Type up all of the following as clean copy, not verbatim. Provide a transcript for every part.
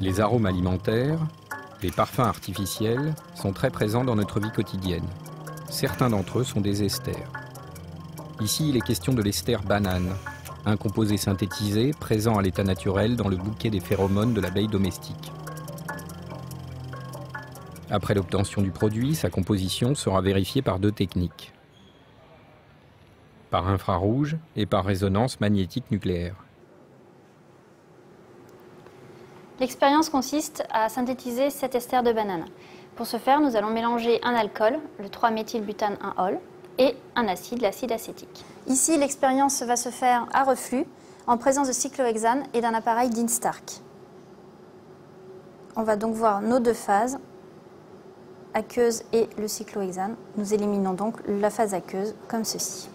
Les arômes alimentaires, les parfums artificiels sont très présents dans notre vie quotidienne. Certains d'entre eux sont des esters. Ici, il est question de l'ester banane, un composé synthétisé présent à l'état naturel dans le bouquet des phéromones de l'abeille domestique. Après l'obtention du produit, sa composition sera vérifiée par deux techniques. Par infrarouge et par résonance magnétique nucléaire. L'expérience consiste à synthétiser cet ester de banane. Pour ce faire, nous allons mélanger un alcool, le 3-méthylbutane-1-ol, et un acide, l'acide acétique. Ici, l'expérience va se faire à reflux, en présence de cyclohexane et d'un appareil d'Instark. On va donc voir nos deux phases, aqueuse et le cyclohexane. Nous éliminons donc la phase aqueuse, comme ceci.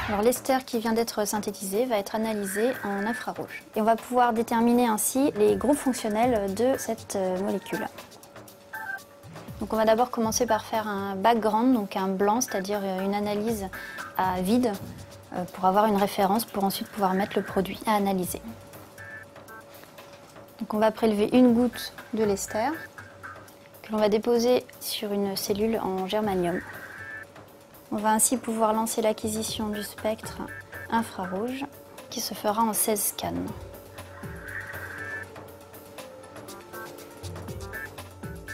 Alors l'ester qui vient d'être synthétisé va être analysé en infrarouge. Et on va pouvoir déterminer ainsi les groupes fonctionnels de cette molécule. Donc on va d'abord commencer par faire un background, donc un blanc, c'est-à-dire une analyse à vide pour avoir une référence pour ensuite pouvoir mettre le produit à analyser. Donc on va prélever une goutte de l'ester que l'on va déposer sur une cellule en germanium. On va ainsi pouvoir lancer l'acquisition du spectre infrarouge qui se fera en 16 scans.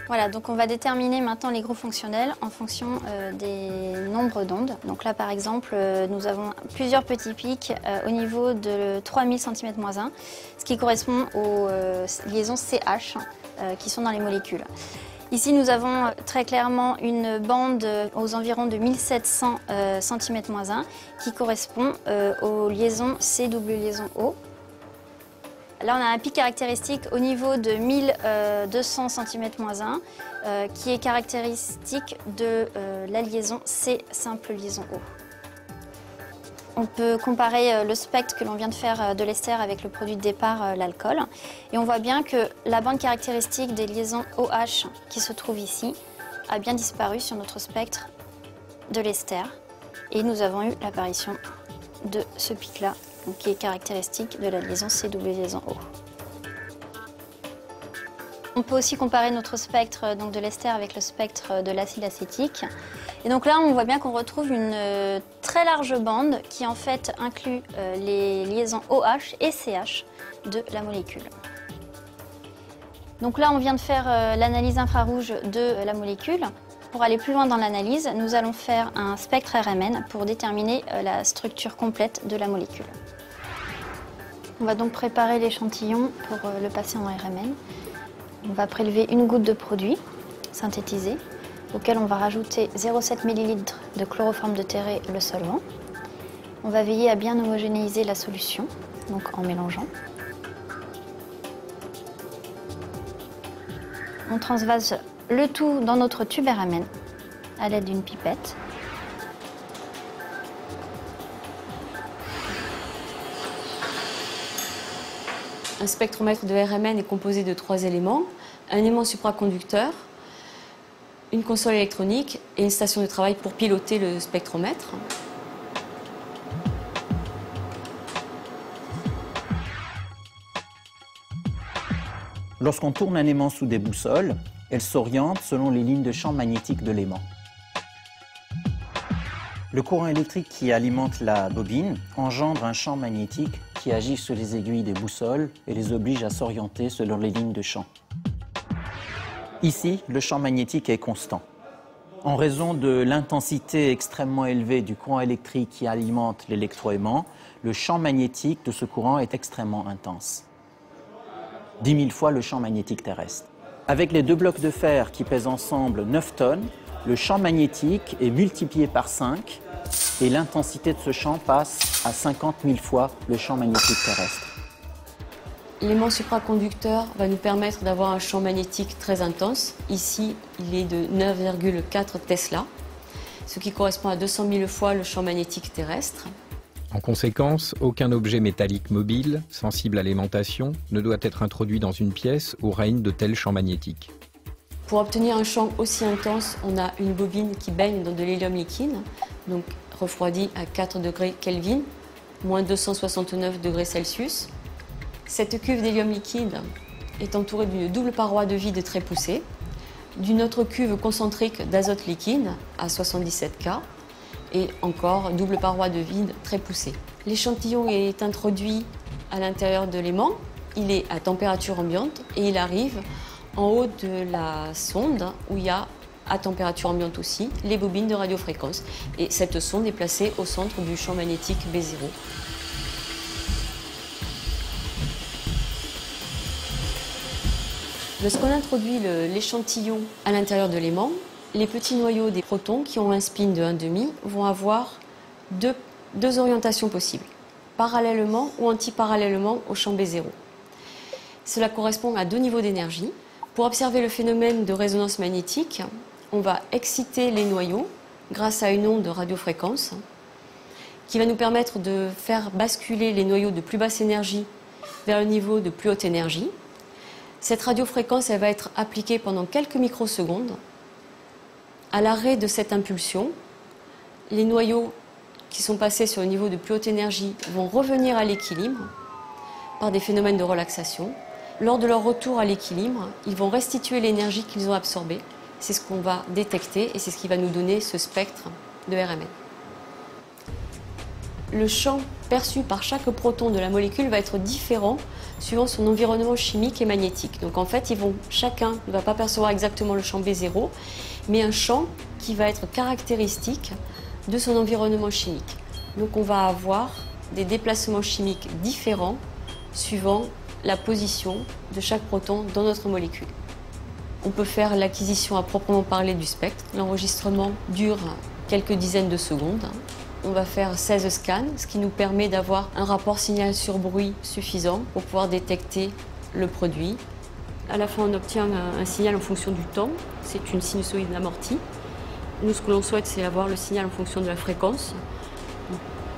Voilà, donc on va déterminer maintenant les groupes fonctionnels en fonction des nombres d'ondes. Donc là par exemple, nous avons plusieurs petits pics au niveau de 3000 cm-1, ce qui correspond aux liaisons CH qui sont dans les molécules. Ici, nous avons très clairement une bande aux environs de 1700 cm-1 qui correspond aux liaisons C double liaison O. Là, on a un pic caractéristique au niveau de 1200 cm-1 qui est caractéristique de la liaison C simple liaison O. On peut comparer le spectre que l'on vient de faire de l'ester avec le produit de départ, l'alcool. Et on voit bien que la bande caractéristique des liaisons OH qui se trouve ici a bien disparu sur notre spectre de l'ester. Et nous avons eu l'apparition de ce pic-là, qui est caractéristique de la liaison C double liaison O. On peut aussi comparer notre spectre de l'ester avec le spectre de l'acide acétique. Et donc là, on voit bien qu'on retrouve une très large bande qui en fait inclut les liaisons OH et CH de la molécule. Donc là, on vient de faire l'analyse infrarouge de la molécule. Pour aller plus loin dans l'analyse, nous allons faire un spectre RMN pour déterminer la structure complète de la molécule. On va donc préparer l'échantillon pour le passer en RMN. On va prélever une goutte de produit synthétisé, auquel on va rajouter 0,7 ml de chloroforme de terré, le solvant. On va veiller à bien homogénéiser la solution, donc en mélangeant. On transvase le tout dans notre tube RMN à l'aide d'une pipette. Un spectromètre de RMN est composé de 3 éléments, un aimant supraconducteur, une console électronique et une station de travail pour piloter le spectromètre. Lorsqu'on tourne un aimant sous des boussoles, elle s'oriente selon les lignes de champ magnétique de l'aimant. Le courant électrique qui alimente la bobine engendre un champ magnétique qui agit sur les aiguilles des boussoles et les oblige à s'orienter selon les lignes de champ. Ici, le champ magnétique est constant. En raison de l'intensité extrêmement élevée du courant électrique qui alimente l'électroaimant, le champ magnétique de ce courant est extrêmement intense. 10 000 fois le champ magnétique terrestre. Avec les deux blocs de fer qui pèsent ensemble 9 tonnes, le champ magnétique est multiplié par 5 et l'intensité de ce champ passe à 50 000 fois le champ magnétique terrestre. L'aimant supraconducteur va nous permettre d'avoir un champ magnétique très intense. Ici, il est de 9,4 Tesla, ce qui correspond à 200 000 fois le champ magnétique terrestre. En conséquence, aucun objet métallique mobile, sensible à l'aimantation, ne doit être introduit dans une pièce où règne de tels champs magnétiques. Pour obtenir un champ aussi intense, on a une bobine qui baigne dans de l'hélium liquide, donc refroidi à 4 degrés Kelvin, moins 269 degrés Celsius. Cette cuve d'hélium liquide est entourée d'une double paroi de vide très poussée, d'une autre cuve concentrique d'azote liquide à 77 K et encore double paroi de vide très poussée. L'échantillon est introduit à l'intérieur de l'aimant, il est à température ambiante et il arrive en haut de la sonde où il y a à température ambiante aussi les bobines de radiofréquence. Et cette sonde est placée au centre du champ magnétique B0. Lorsqu'on introduit l'échantillon à l'intérieur de l'aimant, les petits noyaux des protons qui ont un spin de 1,5 vont avoir deux orientations possibles, parallèlement ou antiparallèlement au champ B0. Cela correspond à 2 niveaux d'énergie. Pour observer le phénomène de résonance magnétique, on va exciter les noyaux grâce à une onde de radiofréquence qui va nous permettre de faire basculer les noyaux de plus basse énergie vers le niveau de plus haute énergie. Cette radiofréquence, elle va être appliquée pendant quelques microsecondes. À l'arrêt de cette impulsion, les noyaux qui sont passés sur le niveau de plus haute énergie vont revenir à l'équilibre par des phénomènes de relaxation. Lors de leur retour à l'équilibre, ils vont restituer l'énergie qu'ils ont absorbée. C'est ce qu'on va détecter et c'est ce qui va nous donner ce spectre de RMN. Le champ perçu par chaque proton de la molécule va être différent suivant son environnement chimique et magnétique. Donc en fait, chacun ne va pas percevoir exactement le champ B0, mais un champ qui va être caractéristique de son environnement chimique. Donc on va avoir des déplacements chimiques différents suivant la position de chaque proton dans notre molécule. On peut faire l'acquisition à proprement parler du spectre. L'enregistrement dure quelques dizaines de secondes. On va faire 16 scans, ce qui nous permet d'avoir un rapport signal sur bruit suffisant pour pouvoir détecter le produit. À la fin, on obtient un signal en fonction du temps. C'est une sinusoïde amortie. Nous, ce que l'on souhaite, c'est avoir le signal en fonction de la fréquence.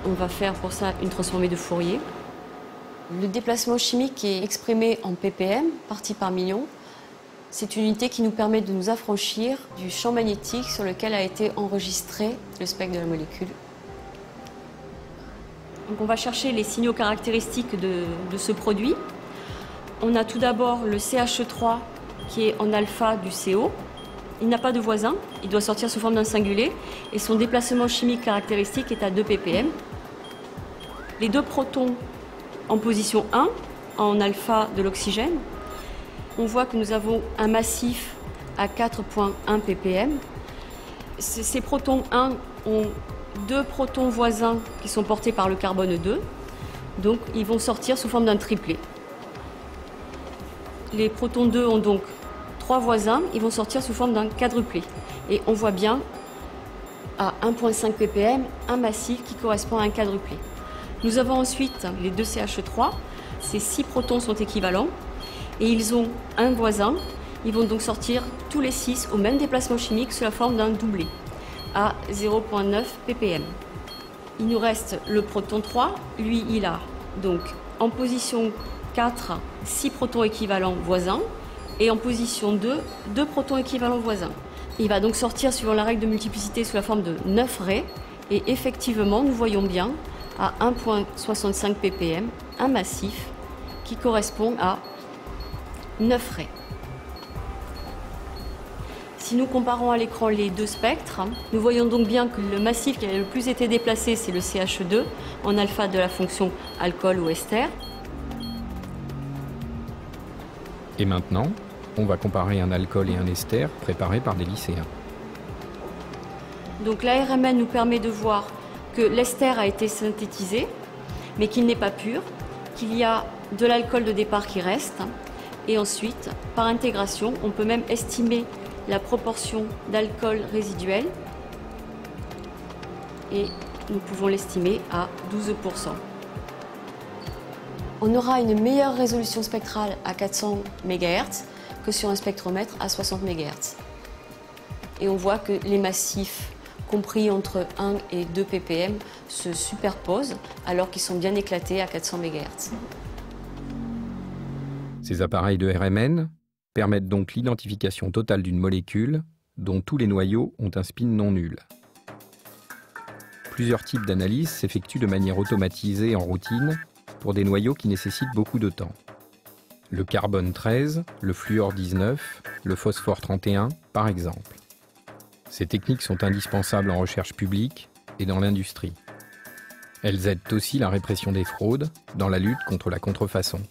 On va faire pour ça une transformée de Fourier. Le déplacement chimique est exprimé en ppm, partie par million. C'est une unité qui nous permet de nous affranchir du champ magnétique sur lequel a été enregistré le spectre de la molécule. Donc on va chercher les signaux caractéristiques de ce produit. On a tout d'abord le CH3 qui est en alpha du CO. Il n'a pas de voisin, il doit sortir sous forme d'un singulier et son déplacement chimique caractéristique est à 2 ppm. Les 2 protons en position 1, en alpha de l'oxygène, on voit que nous avons un massif à 4,1 ppm. Ces protons 1 ont 2 protons voisins qui sont portés par le carbone 2, donc ils vont sortir sous forme d'un triplet. Les protons 2 ont donc 3 voisins, ils vont sortir sous forme d'un quadruplé. Et on voit bien à 1,5 ppm un massif qui correspond à un quadruplé. Nous avons ensuite les 2 CH3, ces 6 protons sont équivalents et ils ont un voisin, ils vont donc sortir tous les 6 au même déplacement chimique sous la forme d'un doublet à 0,9 ppm. Il nous reste le proton 3, lui il a donc en position 4, 6 protons équivalents voisins et en position 2, 2 protons équivalents voisins. Il va donc sortir suivant la règle de multiplicité sous la forme de 9 raies et effectivement nous voyons bien à 1,65 ppm, un massif qui correspond à 9 raies. Si nous comparons à l'écran les 2 spectres, nous voyons donc bien que le massif qui a le plus été déplacé, c'est le CH2, en alpha de la fonction alcool ou ester. Et maintenant, on va comparer un alcool et un ester préparés par des lycéens. Donc la RMN nous permet de voir que l'ester a été synthétisé, mais qu'il n'est pas pur, qu'il y a de l'alcool de départ qui reste, et ensuite, par intégration, on peut même estimer la proportion d'alcool résiduel, et nous pouvons l'estimer à 12%. On aura une meilleure résolution spectrale à 400 MHz que sur un spectromètre à 60 MHz. Et on voit que les massifs compris entre 1 et 2 ppm se superposent alors qu'ils sont bien éclatés à 400 MHz. Ces appareils de RMN permettent donc l'identification totale d'une molécule dont tous les noyaux ont un spin non nul. Plusieurs types d'analyses s'effectuent de manière automatisée en routine pour des noyaux qui nécessitent beaucoup de temps. Le carbone 13, le fluor 19, le phosphore 31, par exemple. Ces techniques sont indispensables en recherche publique et dans l'industrie. Elles aident aussi la répression des fraudes dans la lutte contre la contrefaçon.